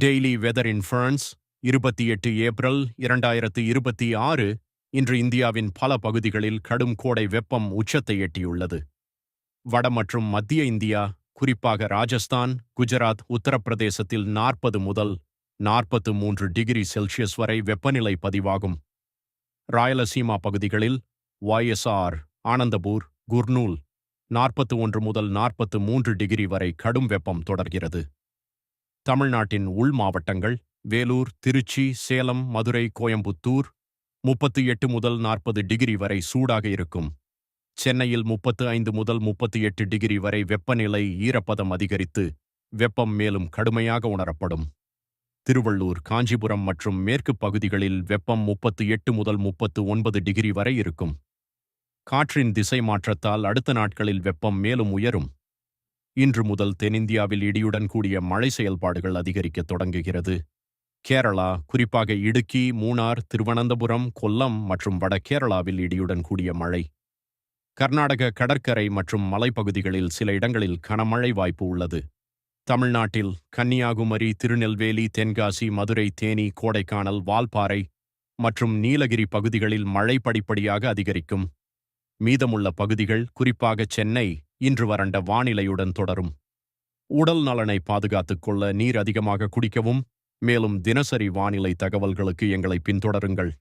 Daily weather இன் France 28 April 2026. இன்று இந்தியாவின் பல பகுதிகளில் கடும் கோடை வெப்பம் உச்சத்தை எட்டியுள்ளது. வட மற்றும் மத்திய இந்தியா, குறிப்பாக ராஜஸ்தான், குஜராத், உத்தரப்பிரதேசத்தில் 40 முதல் 43 டிகிரி செல்சியஸ் வரை வெப்பநிலை பதிவாகும். ராயலசீமா பகுதிகளில் YSR, ஆனந்தபூர், குர்னூல் 41 முதல் 43 டிகிரி வரை கடும் வெப்பம் தொடர்கிறது. தமிழ்நாட்டின் உள் மாவட்டங்கள் வேலூர், திருச்சி, சேலம், மதுரை, கோயம்புத்தூர் 38 முதல் 40 டிகிரி வரை சூடாக இருக்கும். சென்னையில் 35 முதல் 38 டிகிரி வரை வெப்பநிலை, ஈரப்பதம் அதிகரித்து வெப்பம் மேலும் கடுமையாக உணரப்படும். திருவள்ளூர், காஞ்சிபுரம் மற்றும் மேற்கு பகுதிகளில் வெப்பம் 38 முதல் 39 டிகிரி வரை இருக்கும். காற்றின் திசை மாற்றத்தால் அடுத்த நாட்களில் வெப்பம் மேலும் உயரும். இன்று முதல் தென்னிந்தியாவில் இடியுடன் கூடிய மழை செயல்பாடுகள் அதிகரிக்க தொடங்குகிறது. கேரளா, குறிப்பாக இடுக்கி, மூணார், திருவனந்தபுரம், கொல்லம் மற்றும் வட கேரளாவில் இடியுடன் கூடிய மழை. கர்நாடக கடற்கரை மற்றும் மலைப்பகுதிகளில் சில இடங்களில் கனமழை வாய்ப்பு உள்ளது. தமிழ்நாட்டில் கன்னியாகுமரி, திருநெல்வேலி, தென்காசி, மதுரை, தேனி, கோடைக்கானல், வால்பாறை மற்றும் நீலகிரி பகுதிகளில் மழை படிப்படியாக அதிகரிக்கும். மீதமுள்ள பகுதிகள், குறிப்பாக சென்னை, இன்று வறண்ட வானிலையுடன் தொடரும். உடல் நலனை பாதுகாத்துக் கொள்ள நீர் அதிகமாக குடிக்கவும். மேலும் தினசரி வானிலை தகவல்களுக்கு எங்களை பின்தொடருங்கள்.